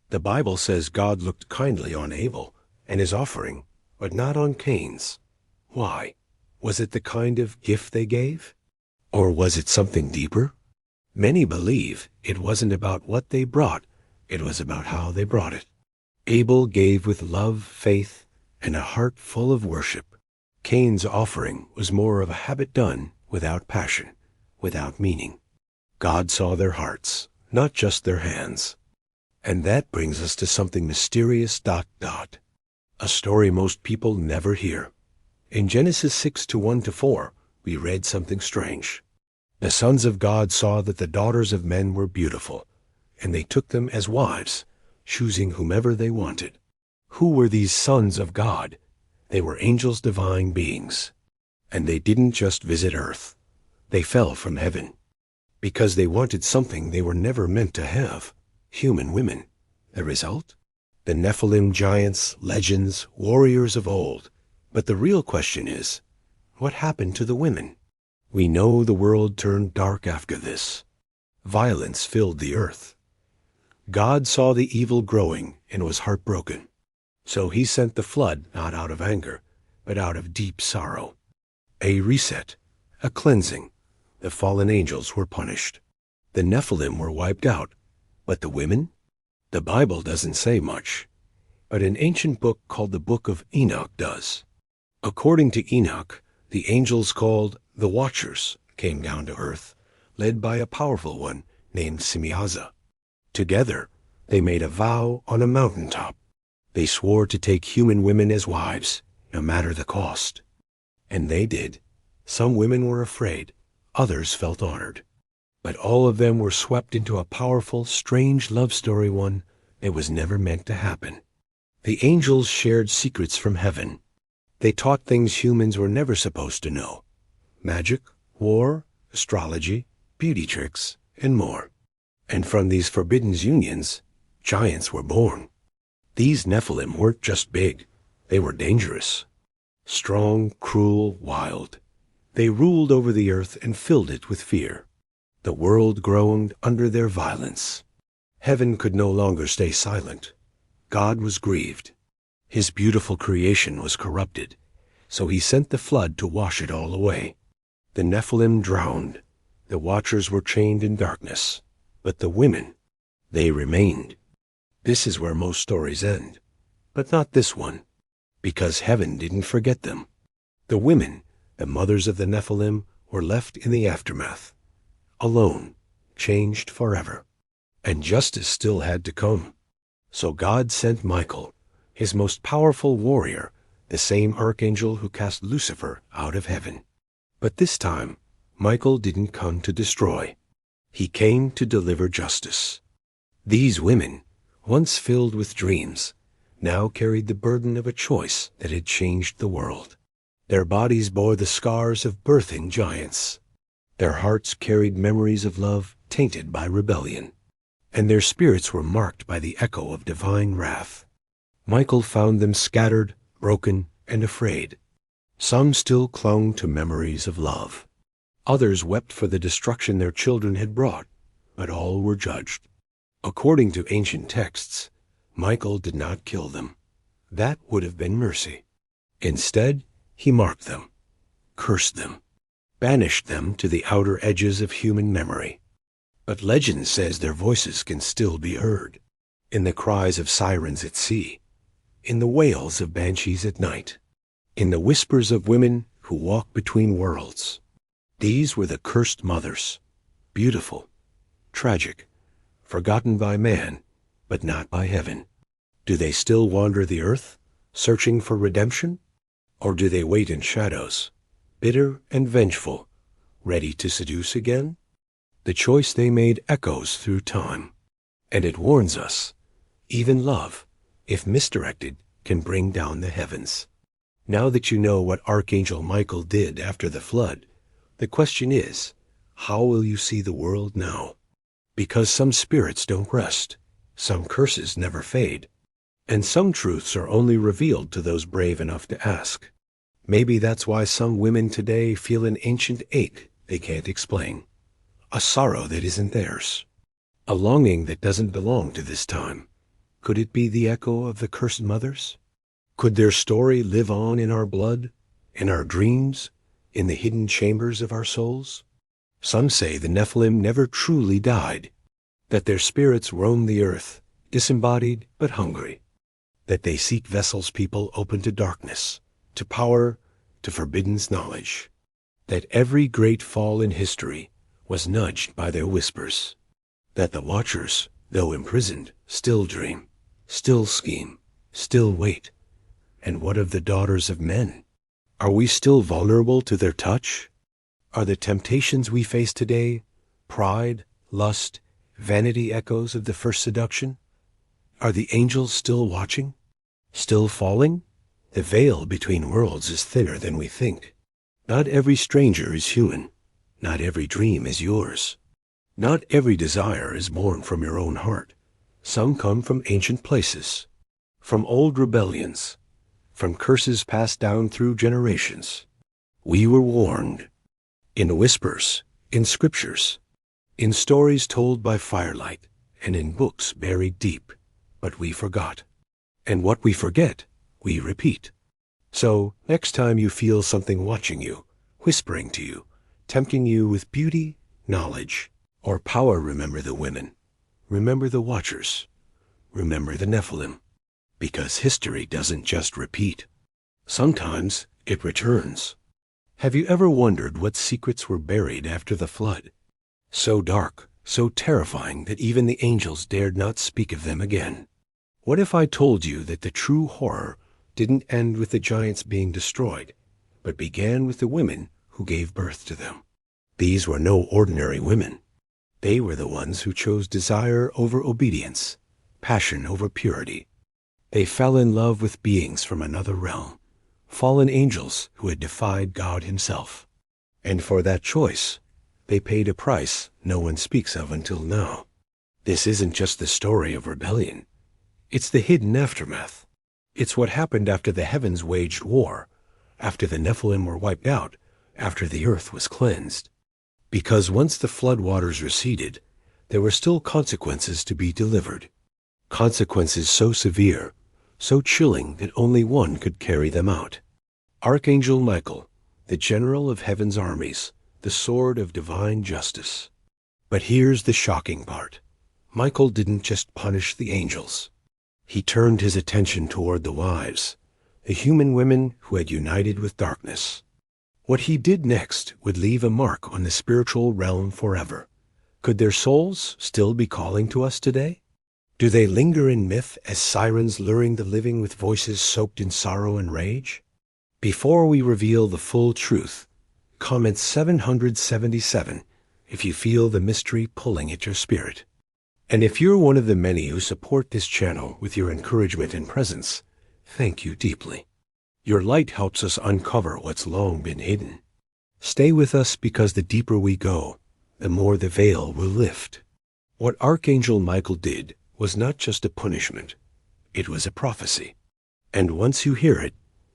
The Bible says God looked kindly on Abel and his offering, but not on Cain's. Why? Was it the kind of gift they gave? Or was it something deeper? Many believe it wasn't about what they brought, it was about how they brought it. Abel gave with love, faith, and a heart full of worship. Cain's offering was more of a habit done without passion, without meaning. God saw their hearts, not just their hands. And that brings us to something mysterious ... A story most people never hear. In Genesis 6:1-4, we read something strange. The sons of God saw that the daughters of men were beautiful, and they took them as wives, choosing whomever they wanted. Who were these sons of God? They were angels, divine beings. And they didn't just visit earth. They fell from heaven. Because they wanted something they were never meant to have. Human women. The result? The Nephilim, giants, legends, warriors of old. But the real question is, what happened to the women? We know the world turned dark after this. Violence filled the earth. God saw the evil growing and was heartbroken. So he sent the flood not out of anger, but out of deep sorrow. A reset, a cleansing. The fallen angels were punished. The Nephilim were wiped out. But the women? The Bible doesn't say much. But an ancient book called the Book of Enoch does. According to Enoch, the angels called the Watchers came down to earth, led by a powerful one named Simiaza. Together, they made a vow on a mountaintop. They swore to take human women as wives, no matter the cost. And they did. Some women were afraid, others felt honored. But all of them were swept into a powerful, strange love story, one that was never meant to happen. The angels shared secrets from heaven. They taught things humans were never supposed to know. Magic, war, astrology, beauty tricks, and more. And from these forbidden unions, giants were born. These Nephilim weren't just big, they were dangerous. Strong, cruel, wild. They ruled over the earth and filled it with fear. The world groaned under their violence. Heaven could no longer stay silent. God was grieved. His beautiful creation was corrupted, so he sent the flood to wash it all away. The Nephilim drowned. The Watchers were chained in darkness. But the women, they remained. This is where most stories end. But not this one, because heaven didn't forget them. The women, the mothers of the Nephilim, were left in the aftermath. Alone, changed forever. And justice still had to come. So God sent Michael, his most powerful warrior, the same archangel who cast Lucifer out of heaven. But this time, Michael didn't come to destroy. He came to deliver justice. These women, once filled with dreams, now carried the burden of a choice that had changed the world. Their bodies bore the scars of birthing giants. Their hearts carried memories of love tainted by rebellion. And their spirits were marked by the echo of divine wrath. Michael found them scattered, broken, and afraid. Some still clung to memories of love. Others wept for the destruction their children had brought, but all were judged. According to ancient texts, Michael did not kill them. That would have been mercy. Instead, he marked them, cursed them, banished them to the outer edges of human memory. But legend says their voices can still be heard, in the cries of sirens at sea, in the wails of banshees at night, in the whispers of women who walk between worlds. These were the cursed mothers, beautiful, tragic, forgotten by man, but not by heaven. Do they still wander the earth, searching for redemption? Or do they wait in shadows, bitter and vengeful, ready to seduce again? The choice they made echoes through time, and it warns us, even love, if misdirected, can bring down the heavens. Now that you know what Archangel Michael did after the flood, the question is, how will you see the world now? Because some spirits don't rest, some curses never fade, and some truths are only revealed to those brave enough to ask. Maybe that's why some women today feel an ancient ache they can't explain, a sorrow that isn't theirs, a longing that doesn't belong to this time. Could it be the echo of the cursed mothers? Could their story live on in our blood, in our dreams, in the hidden chambers of our souls? Some say the Nephilim never truly died, that their spirits roam the earth, disembodied but hungry, that they seek vessels people open to darkness, to power, to forbidden knowledge, that every great fall in history was nudged by their whispers, that the watchers, though imprisoned, still dream, still scheme, still wait. And what of the daughters of men? Are we still vulnerable to their touch? Are the temptations we face today pride, lust, vanity echoes of the first seduction? Are the angels still watching? Still falling? The veil between worlds is thinner than we think. Not every stranger is human. Not every dream is yours. Not every desire is born from your own heart. Some come from ancient places, from old rebellions, from curses passed down through generations. We were warned, in whispers, in scriptures, in stories told by firelight, and in books buried deep, but we forgot. And what we forget, we repeat. So, next time you feel something watching you, whispering to you, tempting you with beauty, knowledge, or power, remember the women, remember the watchers, remember the Nephilim, because history doesn't just repeat. Sometimes it returns. Have you ever wondered what secrets were buried after the flood? So dark, so terrifying that even the angels dared not speak of them again. What if I told you that the true horror didn't end with the giants being destroyed, but began with the women who gave birth to them? These were no ordinary women. They were the ones who chose desire over obedience, passion over purity. They fell in love with beings from another realm, fallen angels who had defied God himself. And for that choice, they paid a price no one speaks of until now. This isn't just the story of rebellion. It's the hidden aftermath. It's what happened after the heavens waged war, after the Nephilim were wiped out, after the earth was cleansed. Because once the flood waters receded, there were still consequences to be delivered. Consequences so severe, so chilling that only one could carry them out. Archangel Michael, the general of heaven's armies, the sword of divine justice. But here's the shocking part. Michael didn't just punish the angels. He turned his attention toward the wives, the human women who had united with darkness. What he did next would leave a mark on the spiritual realm forever. Could their souls still be calling to us today? Do they linger in myth as sirens luring the living with voices soaked in sorrow and rage? Before we reveal the full truth, comment 777 if you feel the mystery pulling at your spirit. And if you're one of the many who support this channel with your encouragement and presence, thank you deeply. Your light helps us uncover what's long been hidden. Stay with us because the deeper we go, the more the veil will lift. What Archangel Michael did was not just a punishment, it was a prophecy. And once you hear it,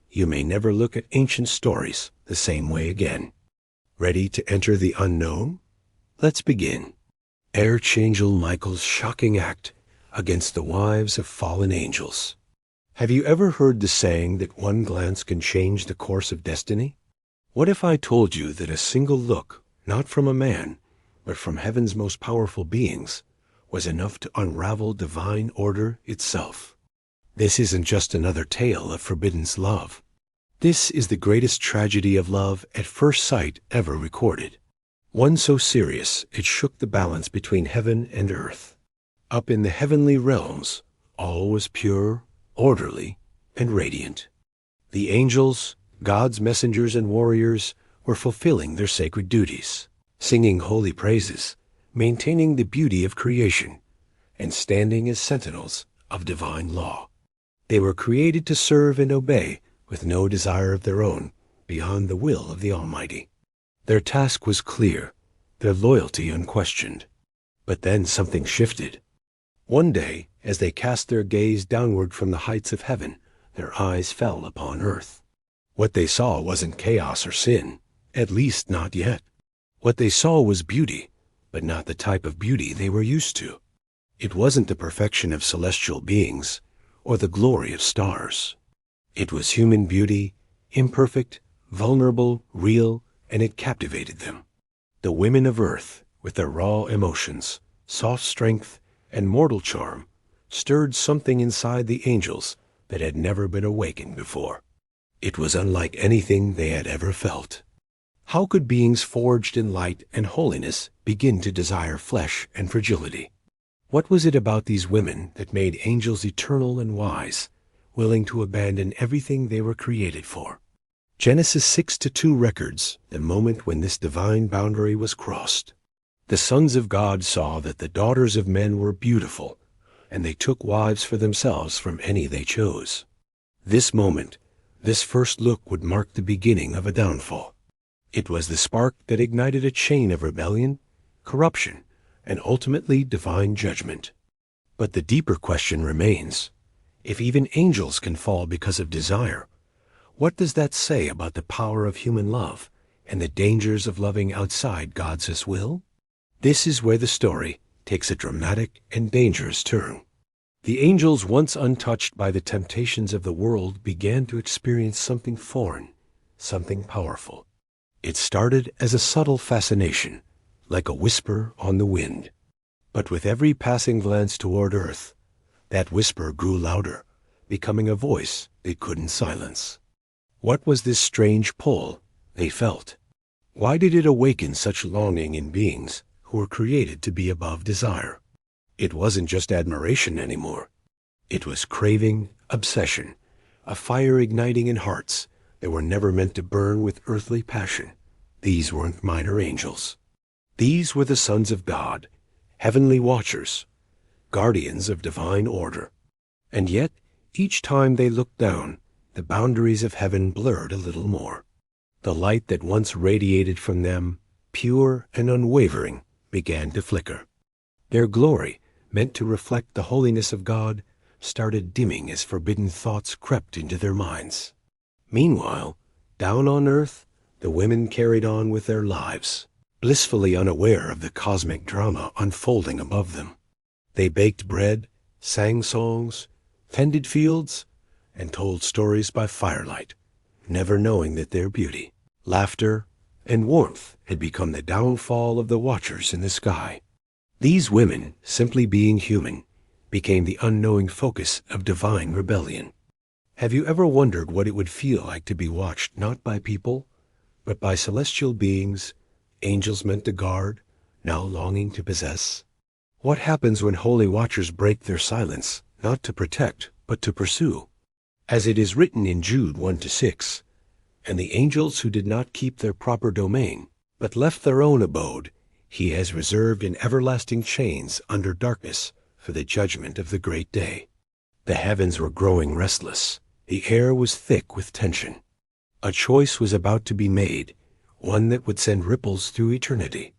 you may never look at ancient stories the same way again. Ready to enter the unknown? Let's begin. Archangel Michael's shocking act against the wives of fallen angels. Have you ever heard the saying that one glance can change the course of destiny? What if I told you that a single look, not from a man, but from heaven's most powerful beings, was enough to unravel divine order itself? This isn't just another tale of forbidden love. This is the greatest tragedy of love at first sight ever recorded. One so serious it shook the balance between heaven and earth. Up in the heavenly realms, all was pure, orderly, and radiant. The angels, God's messengers and warriors, were fulfilling their sacred duties, singing holy praises, maintaining the beauty of creation, and standing as sentinels of divine law. They were created to serve and obey with no desire of their own beyond the will of the Almighty. Their task was clear, their loyalty unquestioned. But then something shifted. One day, as they cast their gaze downward from the heights of heaven, their eyes fell upon earth. What they saw wasn't chaos or sin, at least not yet. What they saw was beauty, but not the type of beauty they were used to. It wasn't the perfection of celestial beings or the glory of stars. It was human beauty, imperfect, vulnerable, real, and it captivated them. The women of earth, with their raw emotions, soft strength, and mortal charm, stirred something inside the angels that had never been awakened before. It was unlike anything they had ever felt. How could beings forged in light and holiness begin to desire flesh and fragility? What was it about these women that made angels eternal and wise, willing to abandon everything they were created for? Genesis 6:2 records the moment when this divine boundary was crossed. The sons of God saw that the daughters of men were beautiful, and they took wives for themselves from any they chose. This moment, this first look, would mark the beginning of a downfall. It was the spark that ignited a chain of rebellion, corruption, and ultimately divine judgment. But the deeper question remains: if even angels can fall because of desire, what does that say about the power of human love and the dangers of loving outside God's will? This is where the story takes a dramatic and dangerous turn. The angels, once untouched by the temptations of the world, began to experience something foreign, something powerful. It started as a subtle fascination, like a whisper on the wind. But with every passing glance toward earth, that whisper grew louder, becoming a voice they couldn't silence. What was this strange pull they felt? Why did it awaken such longing in beings who were created to be above desire? It wasn't just admiration anymore. It was craving, obsession, a fire igniting in hearts that were never meant to burn with earthly passion. These weren't minor angels. These were the sons of God, heavenly watchers, guardians of divine order. And yet, each time they looked down, the boundaries of heaven blurred a little more. The light that once radiated from them, pure and unwavering, began to flicker. Their glory, meant to reflect the holiness of God, started dimming as forbidden thoughts crept into their minds. Meanwhile, down on earth, the women carried on with their lives, blissfully unaware of the cosmic drama unfolding above them. They baked bread, sang songs, tended fields, and told stories by firelight, never knowing that their beauty, laughter, and warmth had become the downfall of the watchers in the sky. These women, simply being human, became the unknowing focus of divine rebellion. Have you ever wondered what it would feel like to be watched not by people, but by celestial beings, angels meant to guard, now longing to possess? What happens when holy watchers break their silence, not to protect, but to pursue? As it is written in Jude 1-6, "And the angels who did not keep their proper domain, but left their own abode, he has reserved in everlasting chains under darkness for the judgment of the great day." The heavens were growing restless. The air was thick with tension. A choice was about to be made, one that would send ripples through eternity.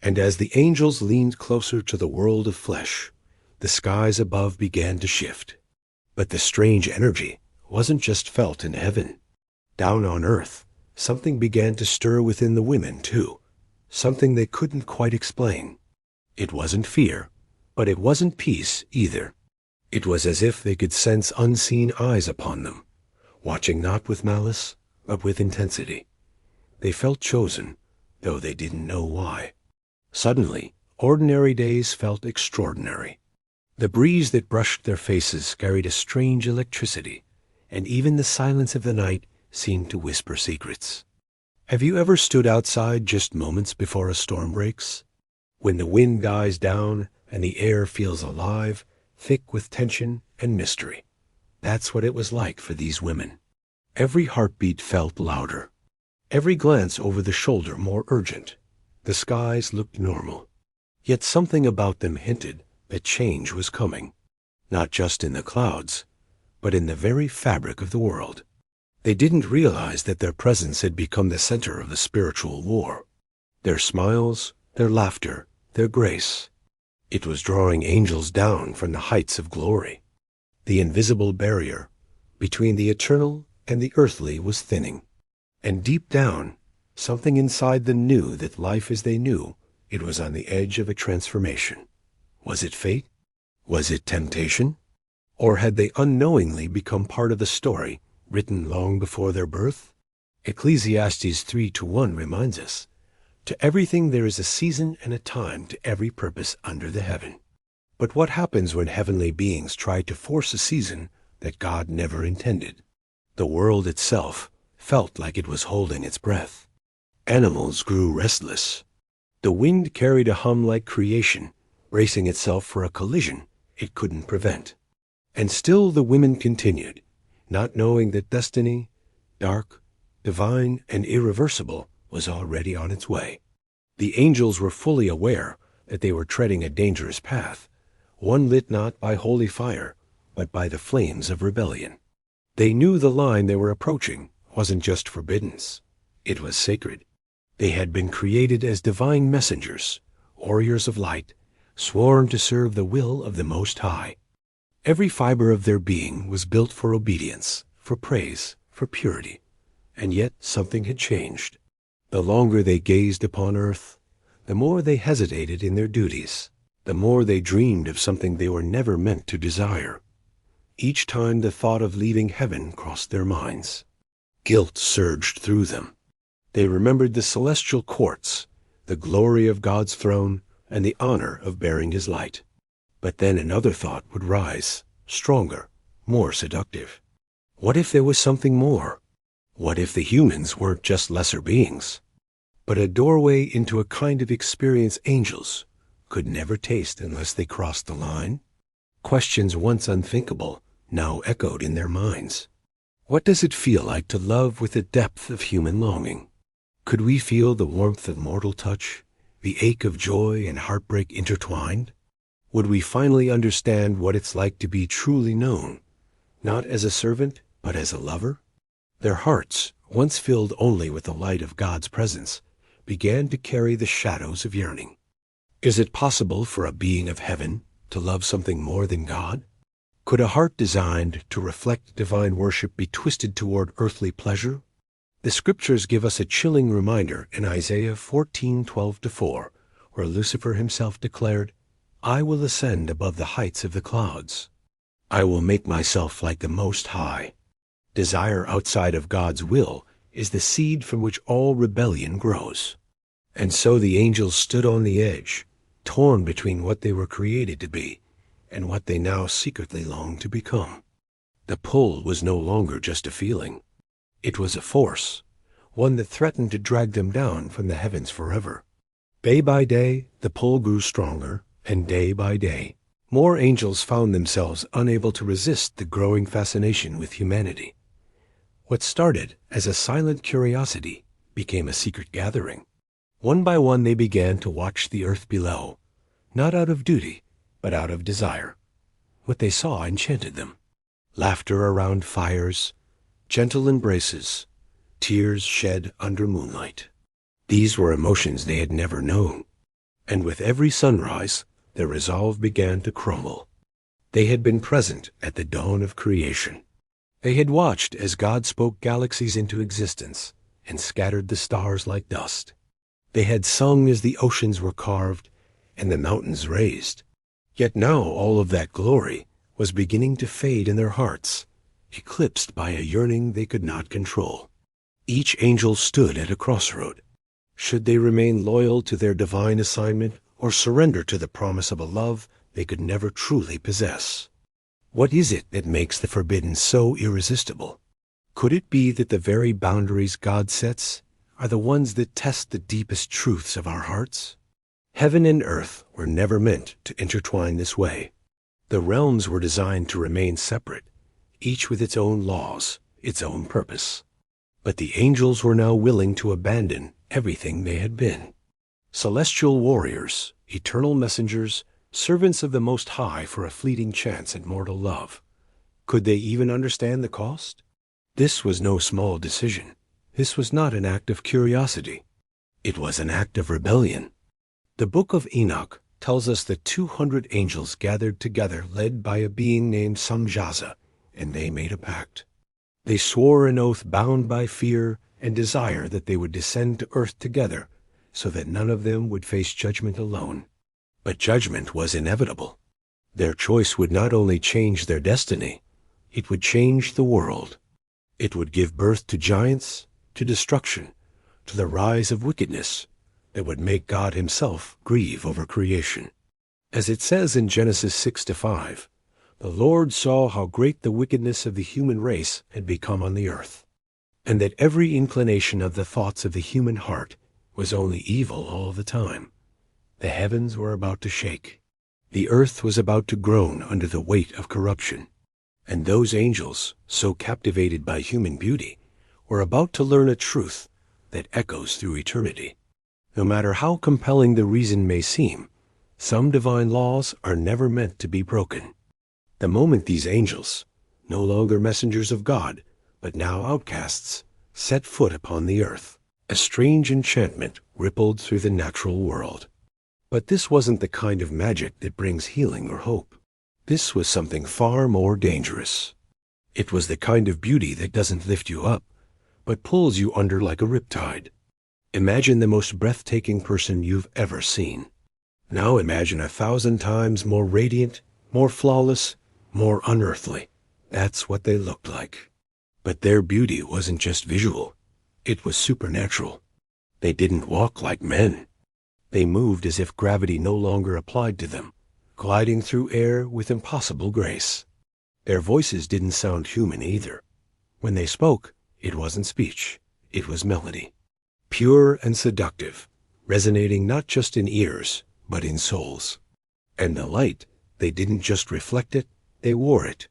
And as the angels leaned closer to the world of flesh, the skies above began to shift. But the strange energy wasn't just felt in heaven. Down on earth, something began to stir within the women, too. Something they couldn't quite explain. It wasn't fear, but it wasn't peace either. It was as if they could sense unseen eyes upon them, watching not with malice, but with intensity. They felt chosen, though they didn't know why. Suddenly, ordinary days felt extraordinary. The breeze that brushed their faces carried a strange electricity, and even the silence of the night seemed to whisper secrets. Have you ever stood outside just moments before a storm breaks? When the wind dies down and the air feels alive, thick with tension and mystery. That's what it was like for these women. Every heartbeat felt louder. Every glance over the shoulder more urgent. The skies looked normal. Yet something about them hinted that change was coming. Not just in the clouds, but in the very fabric of the world. They didn't realize that their presence had become the center of the spiritual war. Their smiles, their laughter, their grace. It was drawing angels down from the heights of glory. The invisible barrier between the eternal and the earthly was thinning. And deep down, something inside them knew that life as they knew it was on the edge of a transformation. Was it fate? Was it temptation? Or had they unknowingly become part of the story written long before their birth? Ecclesiastes 3:1 reminds us, "To everything there is a season and a time to every purpose under the heaven." But what happens when heavenly beings try to force a season that God never intended? The world itself felt like it was holding its breath. Animals grew restless. The wind carried a hum like creation, bracing itself for a collision it couldn't prevent. And still the women continued, not knowing that destiny, dark, divine, and irreversible, was already on its way. The angels were fully aware that they were treading a dangerous path, one lit not by holy fire, but by the flames of rebellion. They knew the line they were approaching wasn't just forbiddance. It was sacred. They had been created as divine messengers, warriors of light, sworn to serve the will of the Most High. Every fiber of their being was built for obedience, for praise, for purity. And yet something had changed. The longer they gazed upon earth, the more they hesitated in their duties, the more they dreamed of something they were never meant to desire. Each time the thought of leaving heaven crossed their minds, guilt surged through them. They remembered the celestial courts, the glory of God's throne, and the honor of bearing his light. But then another thought would rise, stronger, more seductive. What if there was something more? What if the humans weren't just lesser beings, but a doorway into a kind of experience angels could never taste unless they crossed the line? Questions once unthinkable now echoed in their minds. What does it feel like to love with the depth of human longing? Could we feel the warmth of mortal touch, the ache of joy and heartbreak intertwined? Would we finally understand what it's like to be truly known, not as a servant, but as a lover? Their hearts, once filled only with the light of God's presence, began to carry the shadows of yearning. Is it possible for a being of heaven to love something more than God? Could a heart designed to reflect divine worship be twisted toward earthly pleasure? The scriptures give us a chilling reminder in Isaiah 14:12-4, where Lucifer himself declared, "I will ascend above the heights of the clouds. I will make myself like the Most High." Desire outside of God's will is the seed from which all rebellion grows. And so the angels stood on the edge, torn between what they were created to be and what they now secretly longed to become. The pull was no longer just a feeling. It was a force, one that threatened to drag them down from the heavens forever. Day by day, the pull grew stronger, and day by day, more angels found themselves unable to resist the growing fascination with humanity. What started as a silent curiosity became a secret gathering. One by one they began to watch the earth below, not out of duty, but out of desire. What they saw enchanted them. Laughter around fires, gentle embraces, tears shed under moonlight. These were emotions they had never known. And with every sunrise, their resolve began to crumble. They had been present at the dawn of creation. They had watched as God spoke galaxies into existence and scattered the stars like dust. They had sung as the oceans were carved and the mountains raised. Yet now all of that glory was beginning to fade in their hearts, eclipsed by a yearning they could not control. Each angel stood at a crossroad. Should they remain loyal to their divine assignment or surrender to the promise of a love they could never truly possess? What is it that makes the forbidden so irresistible? Could it be that the very boundaries God sets are the ones that test the deepest truths of our hearts? Heaven and earth were never meant to intertwine this way. The realms were designed to remain separate, each with its own laws, its own purpose. But the angels were now willing to abandon everything they had been. Celestial warriors, eternal messengers, servants of the Most High for a fleeting chance at mortal love. Could they even understand the cost? This was no small decision. This was not an act of curiosity. It was an act of rebellion. The book of Enoch tells us that 200 angels gathered together led by a being named Samjaza, and they made a pact. They swore an oath bound by fear and desire that they would descend to earth together so that none of them would face judgment alone. But judgment was inevitable. Their choice would not only change their destiny, it would change the world. It would give birth to giants, to destruction, to the rise of wickedness that would make God himself grieve over creation. As it says in Genesis 6-5, the Lord saw how great the wickedness of the human race had become on the earth, and that every inclination of the thoughts of the human heart was only evil all the time. The heavens were about to shake. The earth was about to groan under the weight of corruption. And those angels, so captivated by human beauty, were about to learn a truth that echoes through eternity. No matter how compelling the reason may seem, some divine laws are never meant to be broken. The moment these angels, no longer messengers of God, but now outcasts, set foot upon the earth, a strange enchantment rippled through the natural world. But this wasn't the kind of magic that brings healing or hope. This was something far more dangerous. It was the kind of beauty that doesn't lift you up, but pulls you under like a riptide. Imagine the most breathtaking person you've ever seen. Now imagine 1,000 times more radiant, more flawless, more unearthly. That's what they looked like. But their beauty wasn't just visual. It was supernatural. They didn't walk like men. They moved as if gravity no longer applied to them, gliding through air with impossible grace. Their voices didn't sound human either. When they spoke, it wasn't speech, it was melody. Pure and seductive, resonating not just in ears, but in souls. And the light, they didn't just reflect it, they wore it.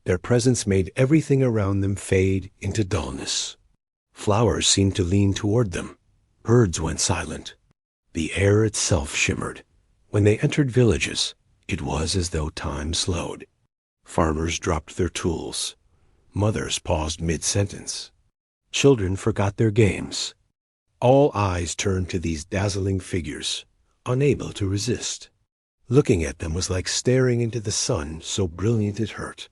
Their presence made everything around them fade into dullness. Flowers seemed to lean toward them. Birds went silent. The air itself shimmered. When they entered villages, it was as though time slowed. Farmers dropped their tools. Mothers paused mid-sentence. Children forgot their games. All eyes turned to these dazzling figures, unable to resist. Looking at them was like staring into the sun, so brilliant it hurt.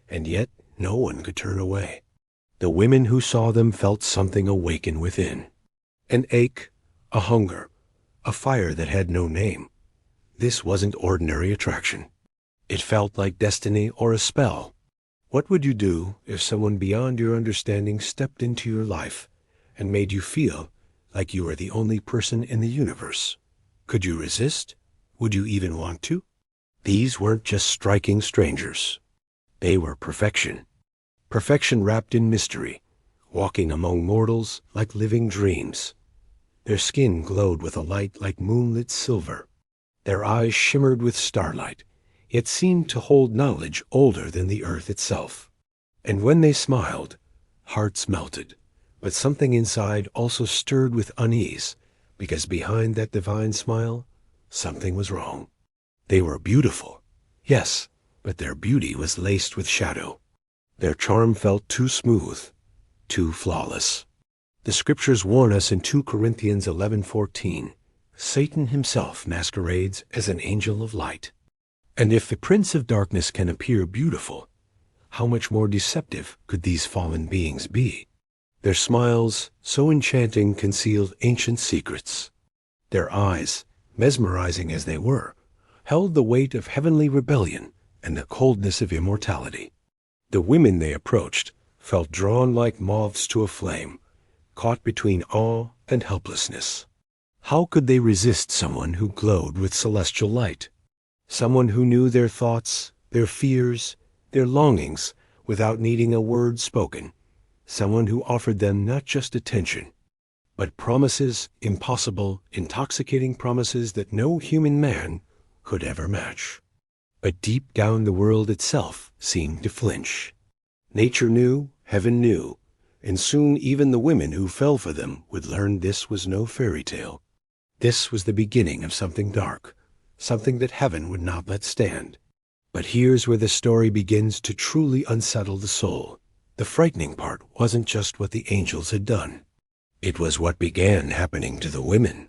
And yet no one could turn away. The women who saw them felt something awaken within. An ache, a hunger, a fire that had no name. This wasn't ordinary attraction. It felt like destiny or a spell. What would you do if someone beyond your understanding stepped into your life and made you feel like you were the only person in the universe? Could you resist? Would you even want to? These weren't just striking strangers. They were perfection. Perfection wrapped in mystery, walking among mortals like living dreams. Their skin glowed with a light like moonlit silver. Their eyes shimmered with starlight, yet seemed to hold knowledge older than the earth itself. And when they smiled, hearts melted, but something inside also stirred with unease, because behind that divine smile, something was wrong. They were beautiful, yes, but their beauty was laced with shadow. Their charm felt too smooth, too flawless. The scriptures warn us in 2 Corinthians 11:14, Satan himself masquerades as an angel of light. And if the prince of darkness can appear beautiful, how much more deceptive could these fallen beings be? Their smiles, so enchanting, concealed ancient secrets. Their eyes, mesmerizing as they were, held the weight of heavenly rebellion and the coldness of immortality. The women they approached felt drawn like moths to a flame, caught between awe and helplessness. How could they resist someone who glowed with celestial light? Someone who knew their thoughts, their fears, their longings without needing a word spoken. Someone who offered them not just attention, but promises, impossible, intoxicating promises that no human man could ever match. But deep down the world itself seemed to flinch. Nature knew, heaven knew, and soon even the women who fell for them would learn this was no fairy tale. This was the beginning of something dark, something that heaven would not let stand. But here's where the story begins to truly unsettle the soul. The frightening part wasn't just what the angels had done. It was what began happening to the women.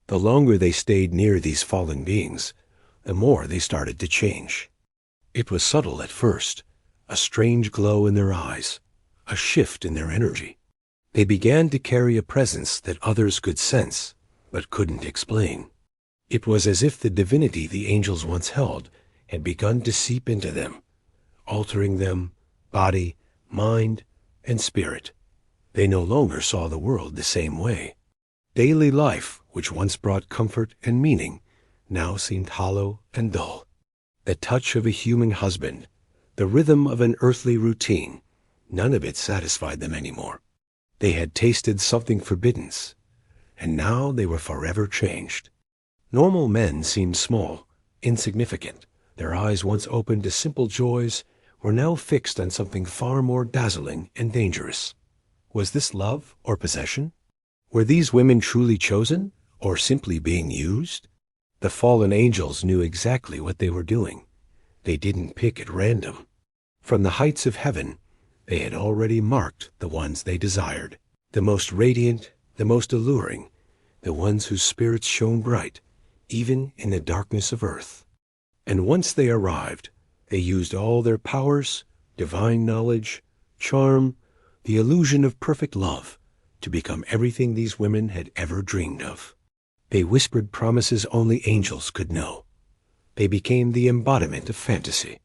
The longer they stayed near these fallen beings, the more they started to change. It was subtle at first, a strange glow in their eyes, a shift in their energy. They began to carry a presence that others could sense, but couldn't explain. It was as if the divinity the angels once held had begun to seep into them, altering them, body, mind, and spirit. They no longer saw the world the same way. Daily life, which once brought comfort and meaning, now seemed hollow and dull. The touch of a human husband, the rhythm of an earthly routine, none of it satisfied them anymore. They had tasted something forbidden, and now they were forever changed. Normal men seemed small, insignificant. Their eyes, once opened to simple joys, were now fixed on something far more dazzling and dangerous. Was this love or possession? Were these women truly chosen, or simply being used? The fallen angels knew exactly what they were doing. They didn't pick at random. From the heights of heaven, they had already marked the ones they desired, the most radiant, the most alluring, the ones whose spirits shone bright, even in the darkness of earth. And once they arrived, they used all their powers, divine knowledge, charm, the illusion of perfect love, to become everything these women had ever dreamed of. They whispered promises only angels could know. They became the embodiment of fantasy.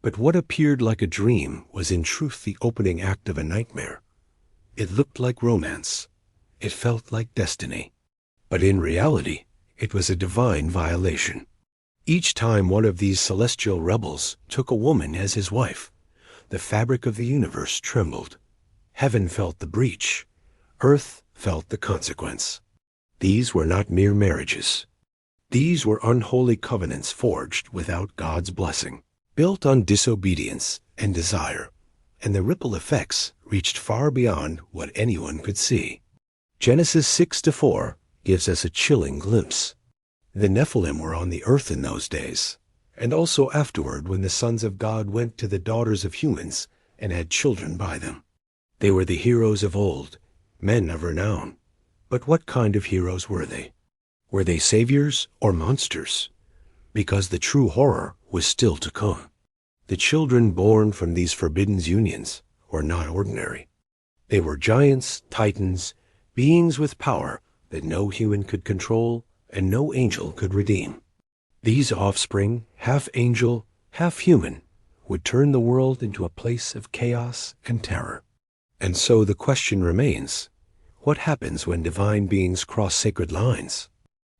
But what appeared like a dream was in truth the opening act of a nightmare. It looked like romance. It felt like destiny. But in reality, it was a divine violation. Each time one of these celestial rebels took a woman as his wife, the fabric of the universe trembled. Heaven felt the breach. Earth felt the consequence. These were not mere marriages. These were unholy covenants forged without God's blessing, built on disobedience and desire, and the ripple effects reached far beyond what anyone could see. Genesis 6-4 gives us a chilling glimpse. The Nephilim were on the earth in those days, and also afterward when the sons of God went to the daughters of humans and had children by them. They were the heroes of old, men of renown. But what kind of heroes were they? Were they saviors or monsters? Because the true horror was still to come. The children born from these forbidden unions were not ordinary. They were giants, titans, beings with power that no human could control and no angel could redeem. These offspring, half angel, half human, would turn the world into a place of chaos and terror. And so the question remains, what happens when divine beings cross sacred lines?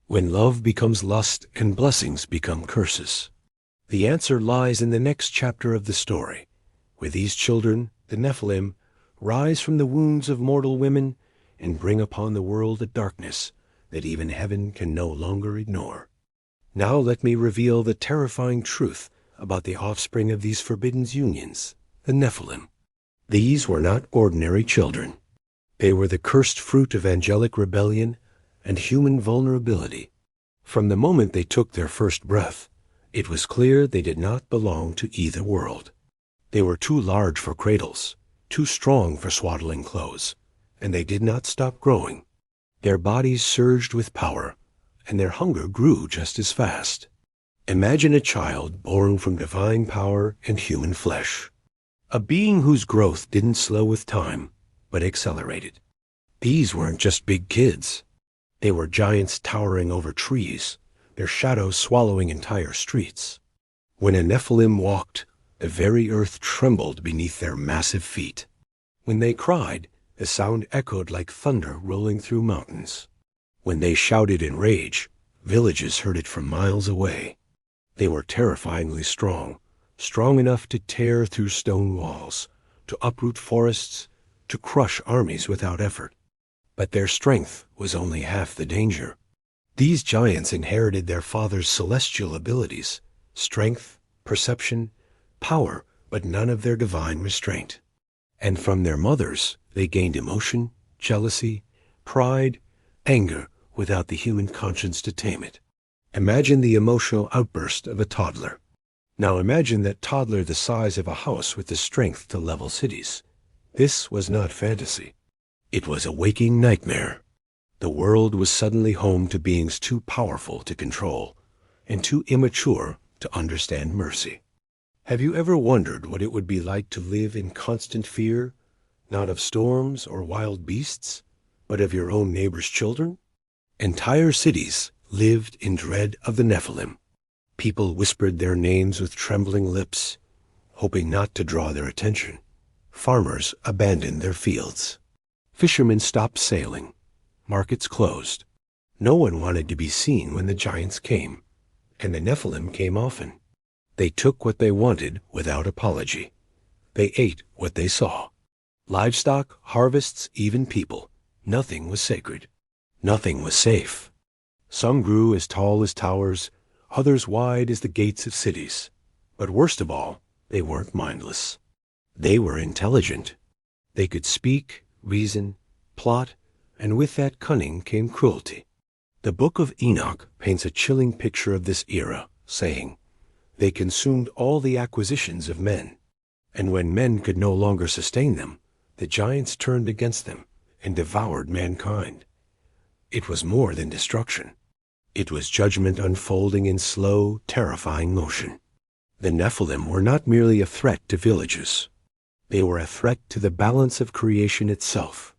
When love becomes lust and blessings become curses? The answer lies in the next chapter of the story, where these children, the Nephilim, rise from the wounds of mortal women and bring upon the world a darkness that even heaven can no longer ignore. Now let me reveal the terrifying truth about the offspring of these forbidden unions, the Nephilim. These were not ordinary children. They were the cursed fruit of angelic rebellion and human vulnerability. From the moment they took their first breath, it was clear they did not belong to either world. They were too large for cradles, too strong for swaddling clothes, and they did not stop growing. Their bodies surged with power, and their hunger grew just as fast. Imagine a child born from divine power and human flesh, a being whose growth didn't slow with time, but accelerated. These weren't just big kids. They were giants towering over trees, their shadows swallowing entire streets. When a Nephilim walked, the very earth trembled beneath their massive feet. When they cried, the sound echoed like thunder rolling through mountains. When they shouted in rage, villages heard it from miles away. They were terrifyingly strong, strong enough to tear through stone walls, to uproot forests, to crush armies without effort. But their strength was only half the danger. These giants inherited their father's celestial abilities, strength, perception, power, but none of their divine restraint. And from their mothers, they gained emotion, jealousy, pride, anger, without the human conscience to tame it. Imagine the emotional outburst of a toddler. Now imagine that toddler the size of a house with the strength to level cities. This was not fantasy. It was a waking nightmare. The world was suddenly home to beings too powerful to control and too immature to understand mercy. Have you ever wondered what it would be like to live in constant fear, not of storms or wild beasts, but of your own neighbor's children? Entire cities lived in dread of the Nephilim. People whispered their names with trembling lips, hoping not to draw their attention. Farmers abandoned their fields. Fishermen stopped sailing. Markets closed. No one wanted to be seen when the giants came, and the Nephilim came often. They took what they wanted without apology. They ate what they saw. Livestock, harvests, even people. Nothing was sacred. Nothing was safe. Some grew as tall as towers, others wide as the gates of cities. But worst of all, they weren't mindless. They were intelligent. They could speak, reason, plot, and with that cunning came cruelty. The book of Enoch paints a chilling picture of this era, saying, "They consumed all the acquisitions of men, and when men could no longer sustain them, the giants turned against them and devoured mankind." It was more than destruction. It was judgment unfolding in slow, terrifying motion. The Nephilim were not merely a threat to villages. They were a threat to the balance of creation itself.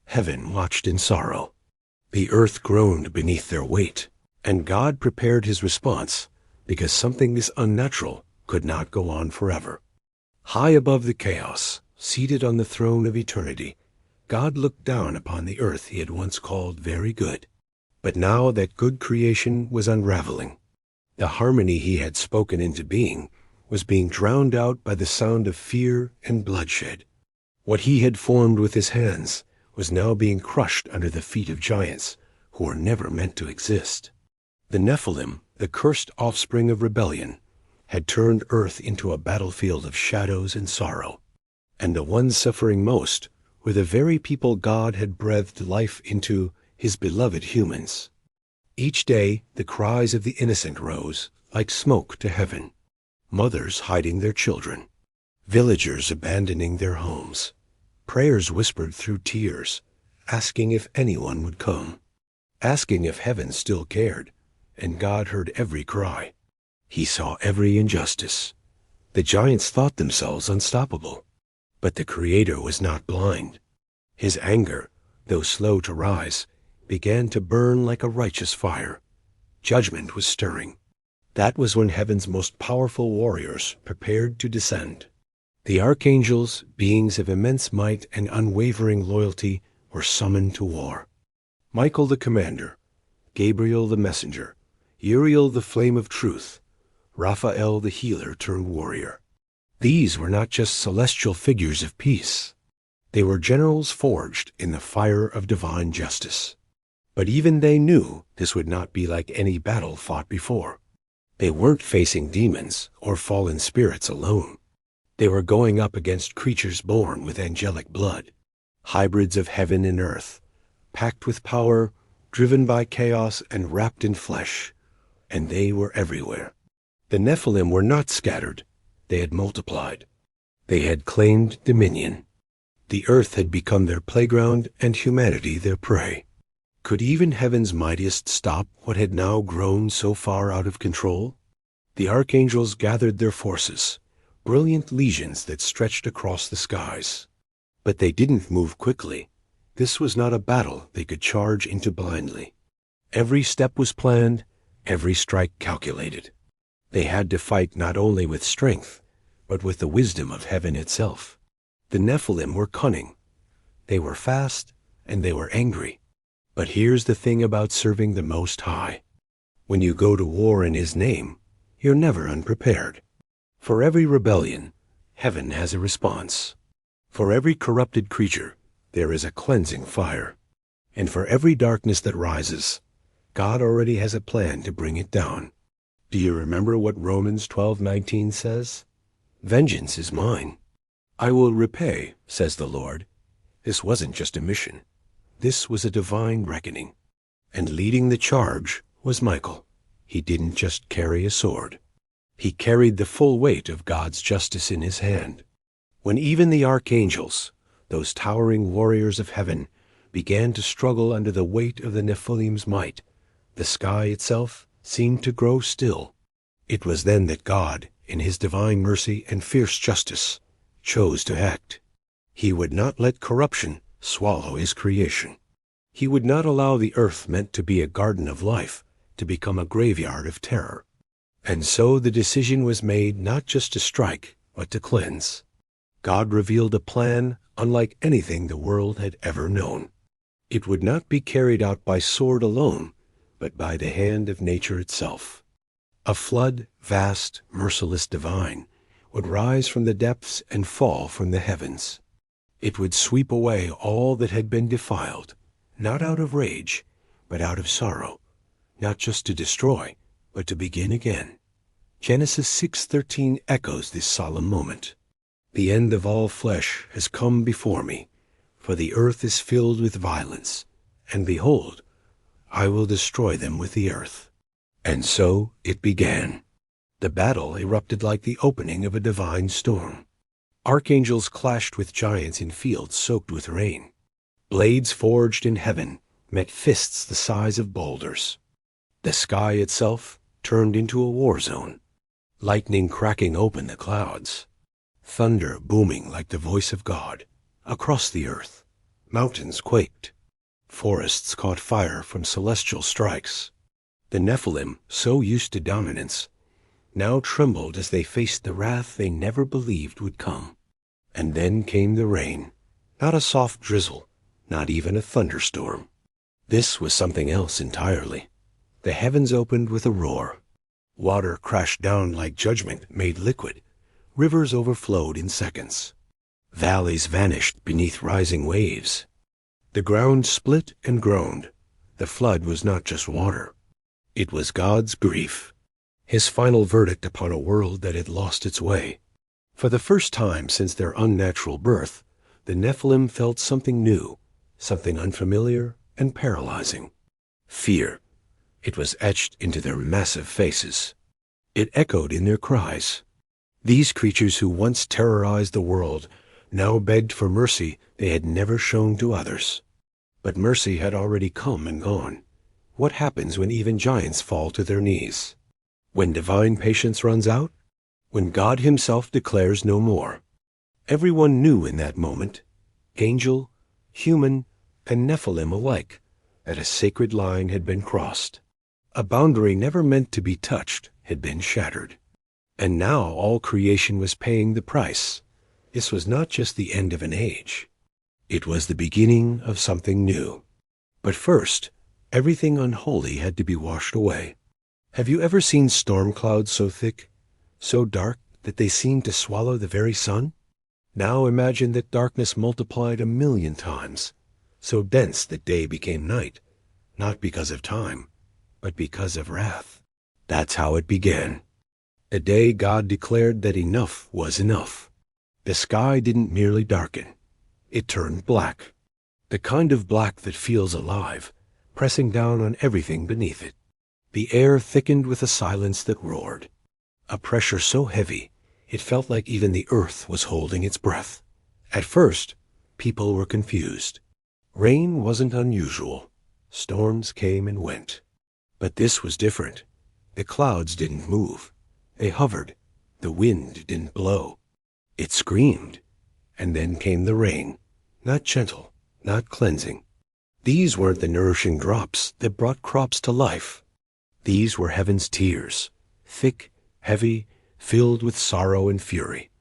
Heaven watched in sorrow. The earth groaned beneath their weight, and God prepared his response because something this unnatural could not go on forever. High above the chaos, seated on the throne of eternity, God looked down upon the earth he had once called very good. But now that good creation was unraveling. The harmony he had spoken into being was being drowned out by the sound of fear and bloodshed. What he had formed with his hands was now being crushed under the feet of giants who were never meant to exist. The Nephilim, the cursed offspring of rebellion, had turned earth into a battlefield of shadows and sorrow. And the ones suffering most were the very people God had breathed life into, his beloved humans. Each day the cries of the innocent rose like smoke to heaven. Mothers hiding their children. Villagers abandoning their homes. Prayers whispered through tears, asking if anyone would come. Asking if heaven still cared, and God heard every cry. He saw every injustice. The giants thought themselves unstoppable. But the Creator was not blind. His anger, though slow to rise, began to burn like a righteous fire. Judgment was stirring. That was when heaven's most powerful warriors prepared to descend. The archangels, beings of immense might and unwavering loyalty, were summoned to war. Michael the commander, Gabriel the messenger, Uriel the flame of truth, Raphael the healer turned warrior. These were not just celestial figures of peace. They were generals forged in the fire of divine justice. But even they knew this would not be like any battle fought before. They weren't facing demons or fallen spirits alone. They were going up against creatures born with angelic blood, hybrids of heaven and earth, packed with power, driven by chaos and wrapped in flesh. And they were everywhere. The Nephilim were not scattered. They had multiplied. They had claimed dominion. The earth had become their playground and humanity their prey. Could even heaven's mightiest stop what had now grown so far out of control? The archangels gathered their forces, brilliant legions that stretched across the skies. But they didn't move quickly. This was not a battle they could charge into blindly. Every step was planned, every strike calculated. They had to fight not only with strength, but with the wisdom of heaven itself. The Nephilim were cunning. They were fast, and they were angry. But here's the thing about serving the Most High. When you go to war in His name, you're never unprepared. For every rebellion, heaven has a response. For every corrupted creature, there is a cleansing fire. And for every darkness that rises, God already has a plan to bring it down. Do you remember what Romans 12:19 says? "Vengeance is mine. I will repay," says the Lord. This wasn't just a mission. This was a divine reckoning. And leading the charge was Michael. He didn't just carry a sword. He carried the full weight of God's justice in his hand. When even the archangels, those towering warriors of heaven, began to struggle under the weight of the Nephilim's might, the sky itself seemed to grow still. It was then that God, in his divine mercy and fierce justice, chose to act. He would not let corruption swallow his creation. He would not allow the earth meant to be a garden of life to become a graveyard of terror. And so the decision was made not just to strike, but to cleanse. God revealed a plan unlike anything the world had ever known. It would not be carried out by sword alone, but by the hand of nature itself. A flood, vast, merciless, divine, would rise from the depths and fall from the heavens. It would sweep away all that had been defiled, not out of rage, but out of sorrow, not just to destroy, but to begin again. Genesis 6:13 echoes this solemn moment. The end of all flesh has come before me, for the earth is filled with violence, and behold, I will destroy them with the earth. And so it began. The battle erupted like the opening of a divine storm. Archangels clashed with giants in fields soaked with rain. Blades forged in heaven met fists the size of boulders. The sky itself turned into a war zone. Lightning cracking open the clouds. Thunder booming like the voice of God. Across the earth, mountains quaked. Forests caught fire from celestial strikes. The Nephilim, so used to dominance, now trembled as they faced the wrath they never believed would come. And then came the rain. Not a soft drizzle, not even a thunderstorm. This was something else entirely. The heavens opened with a roar. Water crashed down like judgment made liquid. Rivers overflowed in seconds. Valleys vanished beneath rising waves. The ground split and groaned. The flood was not just water. It was God's grief, his final verdict upon a world that had lost its way. For the first time since their unnatural birth, the Nephilim felt something new, something unfamiliar and paralyzing. Fear. It was etched into their massive faces. It echoed in their cries. These creatures who once terrorized the world now begged for mercy they had never shown to others. But mercy had already come and gone. What happens when even giants fall to their knees? When divine patience runs out? When God himself declares no more? Everyone knew in that moment, angel, human, and Nephilim alike, that a sacred line had been crossed. A boundary never meant to be touched had been shattered. And now all creation was paying the price. This was not just the end of an age. It was the beginning of something new. But first, everything unholy had to be washed away. Have you ever seen storm clouds so thick, so dark that they seem to swallow the very sun? Now imagine that darkness multiplied 1,000,000 times, so dense that day became night, not because of time, but because of wrath. That's how it began. The day God declared that enough was enough. The sky didn't merely darken. It turned black. The kind of black that feels alive, pressing down on everything beneath it. The air thickened with a silence that roared. A pressure so heavy, it felt like even the earth was holding its breath. At first, people were confused. Rain wasn't unusual. Storms came and went. But this was different. The clouds didn't move. They hovered. The wind didn't blow. It screamed. And then came the rain. Not gentle, not cleansing. These weren't the nourishing drops that brought crops to life. These were heaven's tears, thick, heavy, filled with sorrow and fury.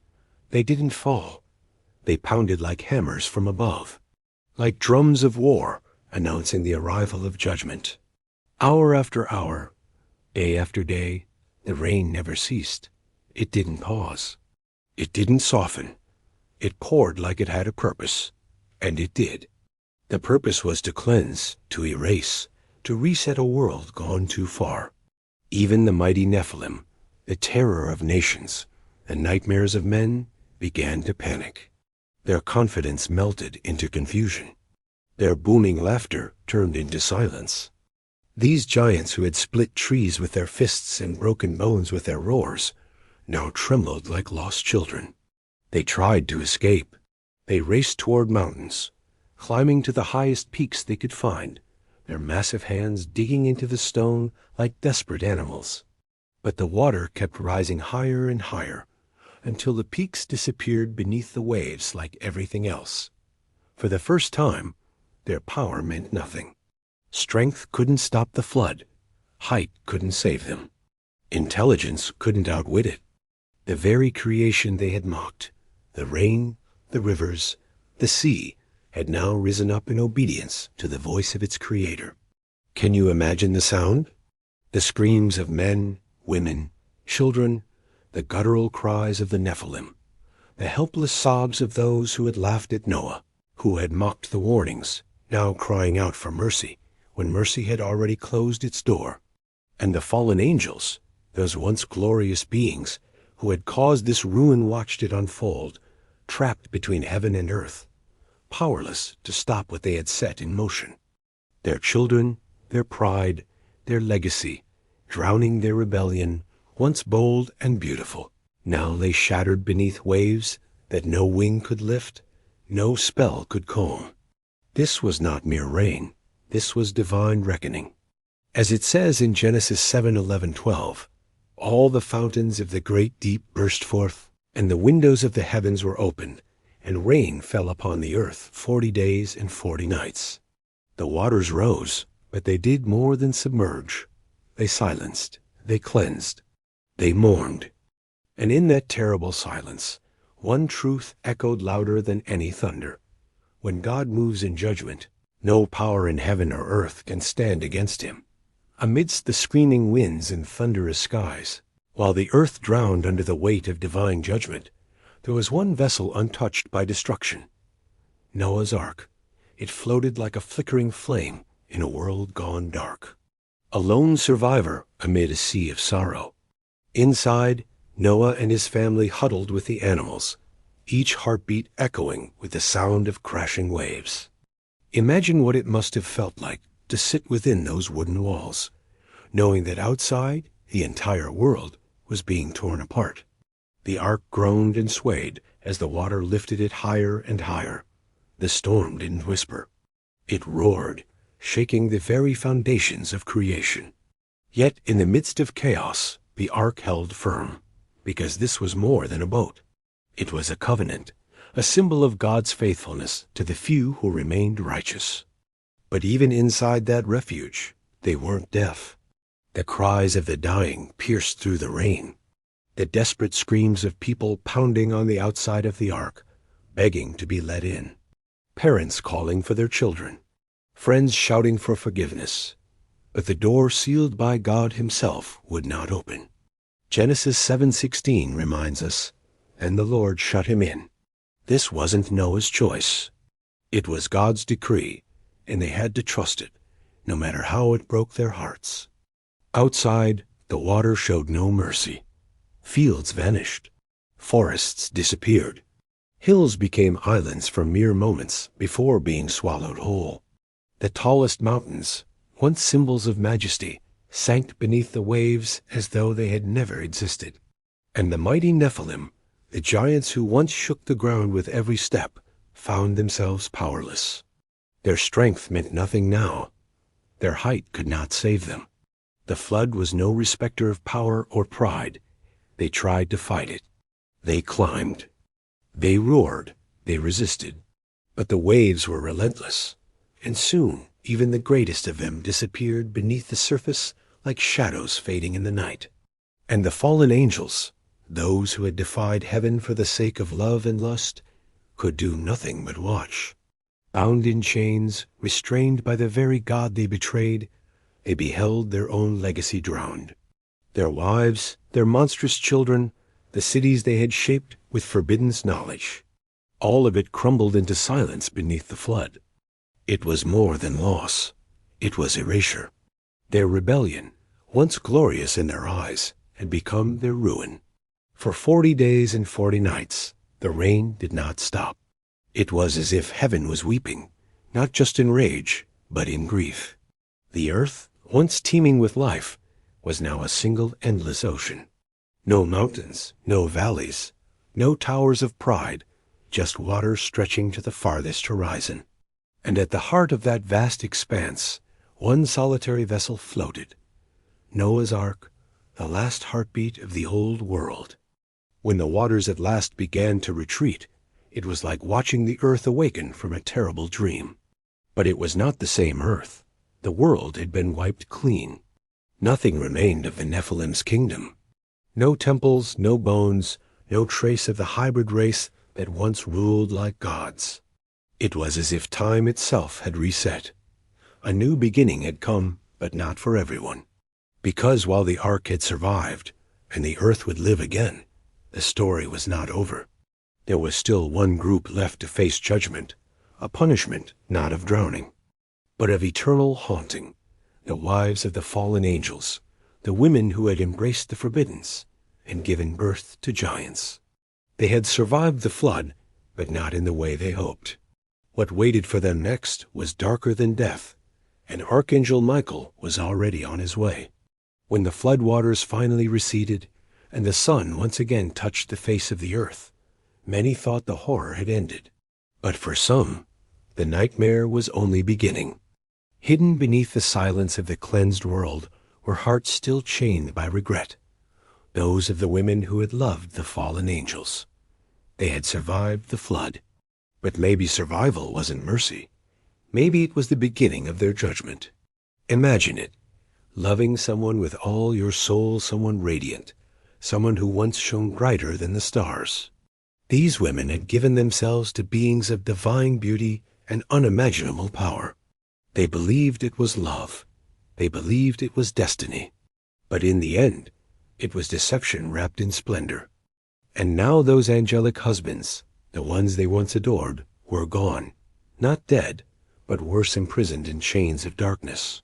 They didn't fall. They pounded like hammers from above, like drums of war announcing the arrival of judgment. Hour after hour, day after day, the rain never ceased. It didn't pause. It didn't soften. It poured like it had a purpose, and it did. The purpose was to cleanse, to erase, to reset a world gone too far. Even the mighty Nephilim, the terror of nations, the nightmares of men, began to panic. Their confidence melted into confusion. Their booming laughter turned into silence. These giants who had split trees with their fists and broken bones with their roars now trembled like lost children. They tried to escape. They raced toward mountains, climbing to the highest peaks they could find, their massive hands digging into the stone like desperate animals. But the water kept rising higher and higher, until the peaks disappeared beneath the waves like everything else. For the first time, their power meant nothing. Strength couldn't stop the flood. Height couldn't save them. Intelligence couldn't outwit it. The very creation they had mocked, the rain, the rivers, the sea, had now risen up in obedience to the voice of its creator. Can you imagine the sound? The screams of men, women, children, the guttural cries of the Nephilim, the helpless sobs of those who had laughed at Noah, who had mocked the warnings, now crying out for mercy when mercy had already closed its door. And the fallen angels, those once glorious beings who had caused this ruin, watched it unfold, trapped between heaven and earth, powerless to stop what they had set in motion. Their children, their pride, their legacy, drowning their rebellion, once bold and beautiful, now lay shattered beneath waves that no wing could lift, no spell could calm. This was not mere rain. This was divine reckoning. As it says in Genesis 7:11-12, all the fountains of the great deep burst forth, and the windows of the heavens were opened, and rain fell upon the earth 40 days and 40 nights. The waters rose, but they did more than submerge. They silenced, they cleansed, they mourned. And in that terrible silence, one truth echoed louder than any thunder. When God moves in judgment, no power in heaven or earth can stand against him. Amidst the screaming winds and thunderous skies, while the earth drowned under the weight of divine judgment, there was one vessel untouched by destruction. Noah's Ark. It floated like a flickering flame in a world gone dark. A lone survivor amid a sea of sorrow. Inside, Noah and his family huddled with the animals, each heartbeat echoing with the sound of crashing waves. Imagine what it must have felt like to sit within those wooden walls, knowing that outside the entire world was being torn apart. The ark groaned and swayed as the water lifted it higher and higher. The storm didn't whisper. It roared, shaking the very foundations of creation. Yet in the midst of chaos, the ark held firm, because this was more than a boat. It was a covenant, a symbol of God's faithfulness to the few who remained righteous. But even inside that refuge, they weren't deaf. The cries of the dying pierced through the rain. The desperate screams of people pounding on the outside of the ark, begging to be let in. Parents calling for their children. Friends shouting for forgiveness. But the door sealed by God himself would not open. Genesis 7:16 reminds us, "And the Lord shut him in." This wasn't Noah's choice. It was God's decree, and they had to trust it, no matter how it broke their hearts. Outside, the water showed no mercy. Fields vanished. Forests disappeared. Hills became islands for mere moments before being swallowed whole. The tallest mountains, once symbols of majesty, sank beneath the waves as though they had never existed. And the mighty Nephilim, the giants who once shook the ground with every step, found themselves powerless. Their strength meant nothing now. Their height could not save them. The flood was no respecter of power or pride. They tried to fight it. They climbed. They roared. They resisted. But the waves were relentless, and soon even the greatest of them disappeared beneath the surface like shadows fading in the night. And the fallen angels, those who had defied heaven for the sake of love and lust, could do nothing but watch. Bound in chains, restrained by the very God they betrayed, they beheld their own legacy drowned. Their wives, their monstrous children, the cities they had shaped with forbidden knowledge. All of it crumbled into silence beneath the flood. It was more than loss. It was erasure. Their rebellion, once glorious in their eyes, had become their ruin. For 40 days and 40 nights, the rain did not stop. It was as if heaven was weeping, not just in rage, but in grief. The earth, once teeming with life, was now a single endless ocean. No mountains, no valleys, no towers of pride, just water stretching to the farthest horizon. And at the heart of that vast expanse, one solitary vessel floated. Noah's Ark, the last heartbeat of the old world. When the waters at last began to retreat, it was like watching the earth awaken from a terrible dream. But it was not the same earth. The world had been wiped clean. Nothing remained of the Nephilim's kingdom. No temples, no bones, no trace of the hybrid race that once ruled like gods. It was as if time itself had reset. A new beginning had come, but not for everyone. Because while the ark had survived, and the earth would live again, the story was not over. There was still one group left to face judgment, a punishment not of drowning, but of eternal haunting, the wives of the fallen angels, the women who had embraced the forbiddens and given birth to giants. They had survived the flood, but not in the way they hoped. What waited for them next was darker than death, and Archangel Michael was already on his way. When the flood waters finally receded, and the sun once again touched the face of the earth, many thought the horror had ended. But for some, the nightmare was only beginning. Hidden beneath the silence of the cleansed world were hearts still chained by regret, those of the women who had loved the fallen angels. They had survived the flood, but maybe survival wasn't mercy. Maybe it was the beginning of their judgment. Imagine it, loving someone with all your soul, someone radiant, someone who once shone brighter than the stars. These women had given themselves to beings of divine beauty and unimaginable power. They believed it was love. They believed it was destiny. But in the end, it was deception wrapped in splendor. And now those angelic husbands, the ones they once adored, were gone. Not dead, but worse, imprisoned in chains of darkness.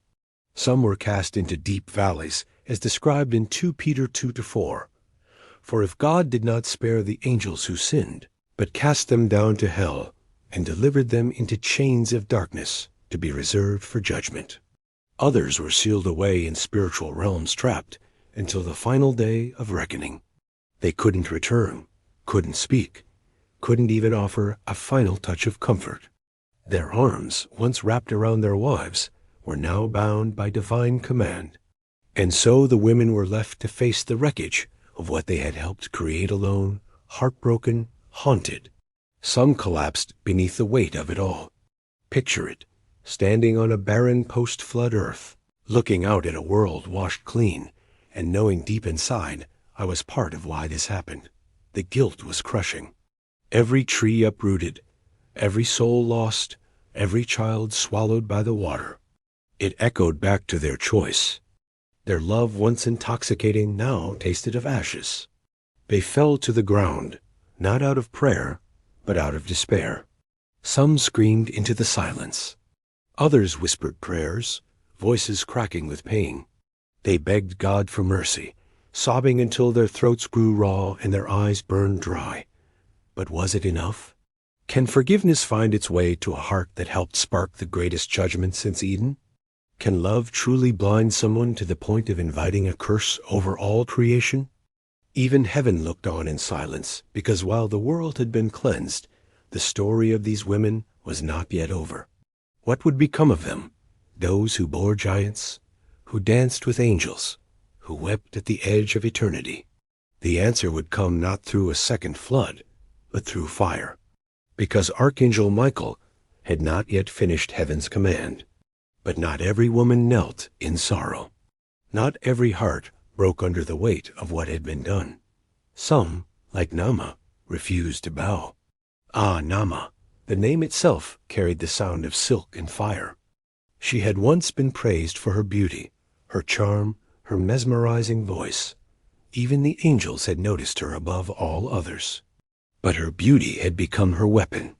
Some were cast into deep valleys, as described in 2 Peter 2-4. For if God did not spare the angels who sinned, but cast them down to hell, and delivered them into chains of darkness, to be reserved for judgment. Others were sealed away in spiritual realms, trapped until the final day of reckoning. They couldn't return, couldn't speak, couldn't even offer a final touch of comfort. Their arms, once wrapped around their wives, were now bound by divine command. And so the women were left to face the wreckage of what they had helped create alone, heartbroken, haunted. Some collapsed beneath the weight of it all. Picture it, standing on a barren post-flood earth, looking out at a world washed clean, and knowing deep inside I was part of why this happened. The guilt was crushing. Every tree uprooted, every soul lost, every child swallowed by the water. It echoed back to their choice. Their love, once intoxicating, now tasted of ashes. They fell to the ground, not out of prayer, but out of despair. Some screamed into the silence. Others whispered prayers, voices cracking with pain. They begged God for mercy, sobbing until their throats grew raw and their eyes burned dry. But was it enough? Can forgiveness find its way to a heart that helped spark the greatest judgment since Eden? Can love truly blind someone to the point of inviting a curse over all creation? Even heaven looked on in silence, because while the world had been cleansed, the story of these women was not yet over. What would become of them? Those who bore giants, who danced with angels, who wept at the edge of eternity. The answer would come not through a second flood, but through fire, because Archangel Michael had not yet finished heaven's command. But not every woman knelt in sorrow. Not every heart broke under the weight of what had been done. Some, like Nama, refused to bow. Ah, Nama, the name itself carried the sound of silk and fire. She had once been praised for her beauty, her charm, her mesmerizing voice. Even the angels had noticed her above all others. But her beauty had become her weapon.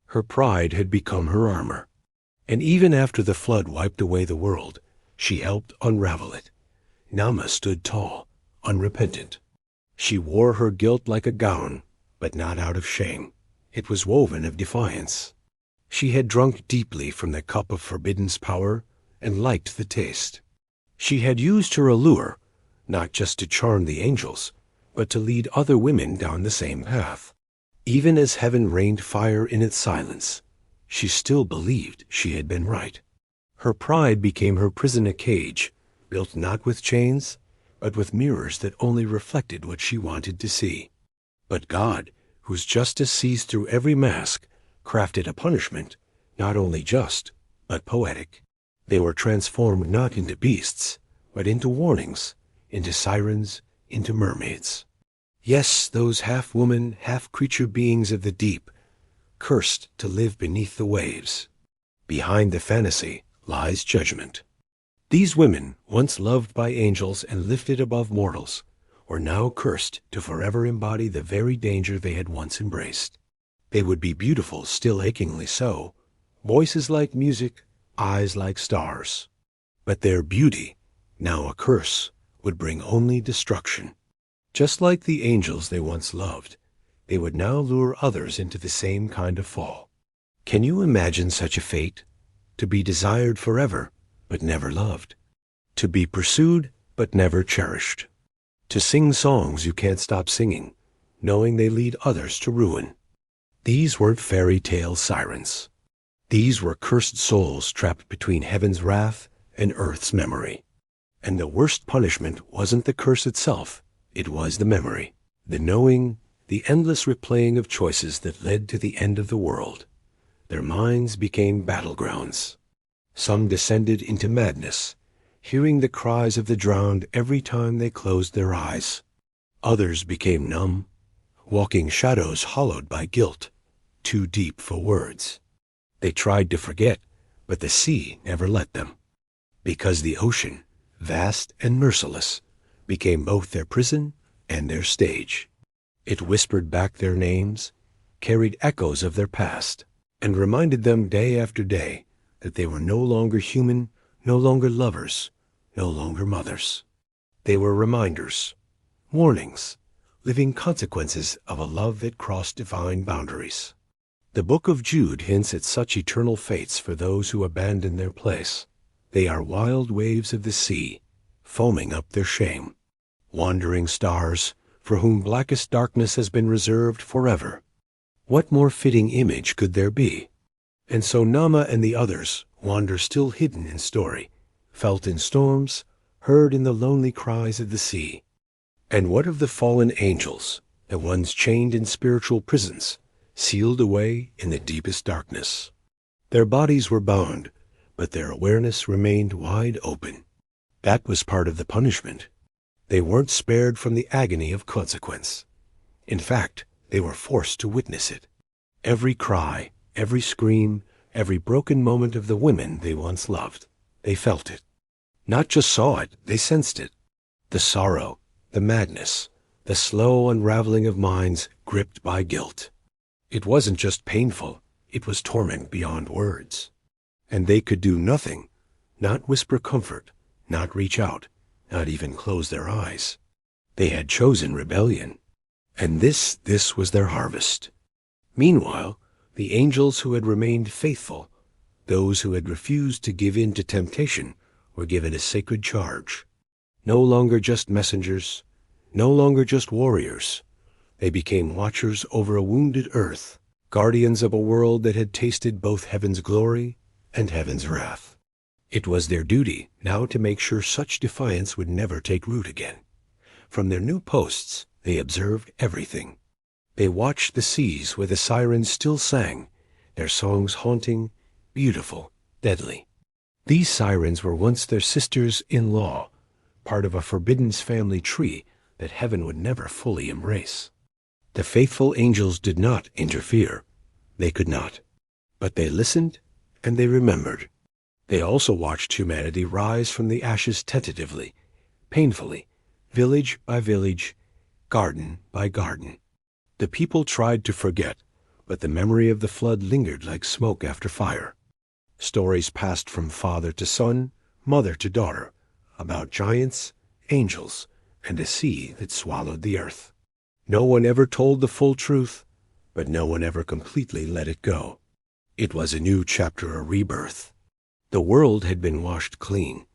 Her pride had become her armor. And even after the flood wiped away the world, she helped unravel it. Nama stood tall, unrepentant. She wore her guilt like a gown, but not out of shame. It was woven of defiance. She had drunk deeply from the cup of forbidden's power and liked the taste. She had used her allure, not just to charm the angels, but to lead other women down the same path. Even as heaven rained fire in its silence, she still believed she had been right. Her pride became her prison, a cage, built not with chains, but with mirrors that only reflected what she wanted to see. But God, whose justice sees through every mask, crafted a punishment, not only just, but poetic. They were transformed not into beasts, but into warnings, into sirens, into mermaids. Yes, those half-woman, half-creature beings of the deep, cursed to live beneath the waves. Behind the fantasy lies judgment. These women, once loved by angels and lifted above mortals, were now cursed to forever embody the very danger they had once embraced. They would be beautiful, still achingly so, voices like music, eyes like stars. But their beauty, now a curse, would bring only destruction. Just like the angels they once loved, they would now lure others into the same kind of fall. Can you imagine such a fate? To be desired forever, but never loved. To be pursued, but never cherished. To sing songs you can't stop singing, knowing they lead others to ruin. These weren't fairy tale sirens. These were cursed souls trapped between heaven's wrath and earth's memory. And the worst punishment wasn't the curse itself, it was the memory, the knowing, the endless replaying of choices that led to the end of the world. Their minds became battlegrounds. Some descended into madness, hearing the cries of the drowned every time they closed their eyes. Others became numb, walking shadows hollowed by guilt, too deep for words. They tried to forget, but the sea never let them. Because the ocean, vast and merciless, became both their prison and their stage. It whispered back their names, carried echoes of their past, and reminded them day after day that they were no longer human, no longer lovers, no longer mothers. They were reminders, warnings, living consequences of a love that crossed divine boundaries. The book of Jude hints at such eternal fates for those who abandon their place. They are wild waves of the sea, foaming up their shame. Wandering stars, for whom blackest darkness has been reserved forever. What more fitting image could there be? And so Nama and the others wander still hidden in story, felt in storms, heard in the lonely cries of the sea. And what of the fallen angels, the ones chained in spiritual prisons, sealed away in the deepest darkness? Their bodies were bound, but their awareness remained wide open. That was part of the punishment. They weren't spared from the agony of consequence. In fact, they were forced to witness it. Every cry, every scream, every broken moment of the women they once loved, they felt it. Not just saw it, they sensed it. The sorrow, the madness, the slow unraveling of minds gripped by guilt. It wasn't just painful, it was torment beyond words. And they could do nothing, not whisper comfort, not reach out, not even close their eyes. They had chosen rebellion, and this was their harvest. Meanwhile, the angels who had remained faithful, those who had refused to give in to temptation, were given a sacred charge. No longer just messengers, no longer just warriors. They became watchers over a wounded earth, guardians of a world that had tasted both heaven's glory and heaven's wrath. It was their duty now to make sure such defiance would never take root again. From their new posts, they observed everything. They watched the seas where the sirens still sang, their songs haunting, beautiful, deadly. These sirens were once their sisters-in-law, part of a forbidden family tree that heaven would never fully embrace. The faithful angels did not interfere. They could not. But they listened and they remembered. They also watched humanity rise from the ashes tentatively, painfully, village by village, garden by garden. The people tried to forget, but the memory of the flood lingered like smoke after fire. Stories passed from father to son, mother to daughter, about giants, angels, and a sea that swallowed the earth. No one ever told the full truth, but no one ever completely let it go. It was a new chapter, a rebirth. The world had been washed clean,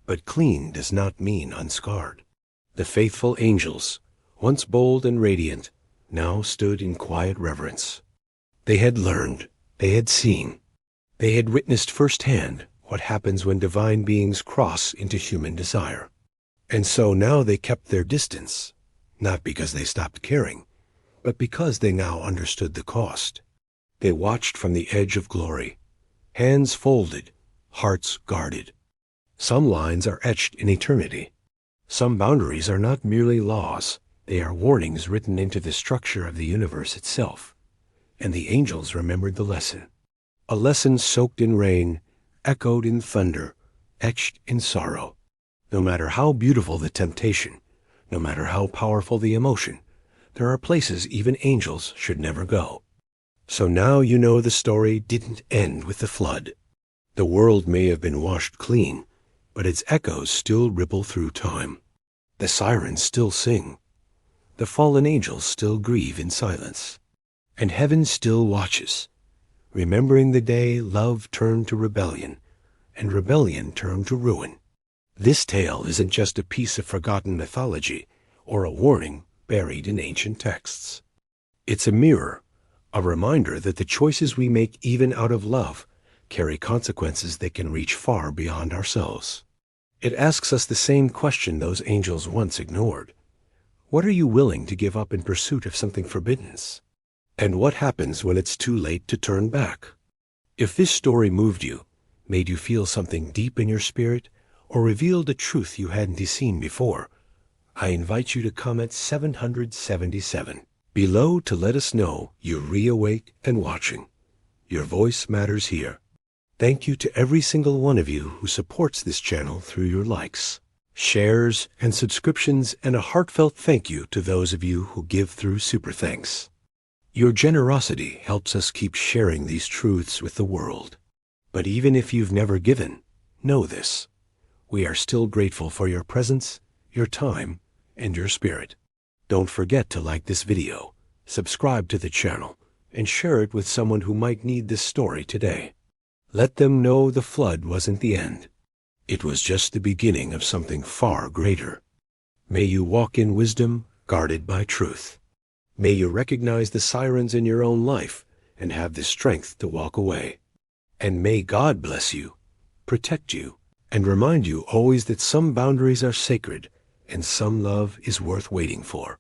but clean does not mean unscarred. The faithful angels, once bold and radiant, now stood in quiet reverence. They had learned, they had seen, they had witnessed firsthand what happens when divine beings cross into human desire. And so now they kept their distance, not because they stopped caring, but because they now understood the cost. They watched from the edge of glory, hands folded, hearts guarded. Some lines are etched in eternity. Some boundaries are not merely laws, they are warnings written into the structure of the universe itself. And the angels remembered the lesson. A lesson soaked in rain, echoed in thunder, etched in sorrow. No matter how beautiful the temptation, no matter how powerful the emotion, there are places even angels should never go. So now you know the story didn't end with the flood. The world may have been washed clean, but its echoes still ripple through time. The sirens still sing. The fallen angels still grieve in silence. And heaven still watches, remembering the day love turned to rebellion, and rebellion turned to ruin. This tale isn't just a piece of forgotten mythology or a warning buried in ancient texts. It's a mirror, a reminder that the choices we make even out of love carry consequences that can reach far beyond ourselves. It asks us the same question those angels once ignored. What are you willing to give up in pursuit of something forbidden? And what happens when it's too late to turn back? If this story moved you, made you feel something deep in your spirit, or revealed a truth you hadn't seen before, I invite you to comment 777 below to let us know you're reawake and watching. Your voice matters here. Thank you to every single one of you who supports this channel through your likes, shares, and subscriptions, and a heartfelt thank you to those of you who give through Super Thanks. Your generosity helps us keep sharing these truths with the world. But even if you've never given, know this. We are still grateful for your presence, your time, and your spirit. Don't forget to like this video, subscribe to the channel, and share it with someone who might need this story today. Let them know the flood wasn't the end. It was just the beginning of something far greater. May you walk in wisdom, guarded by truth. May you recognize the sirens in your own life and have the strength to walk away. And may God bless you, protect you, and remind you always that some boundaries are sacred and some love is worth waiting for.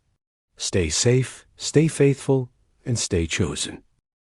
Stay safe, stay faithful, and stay chosen.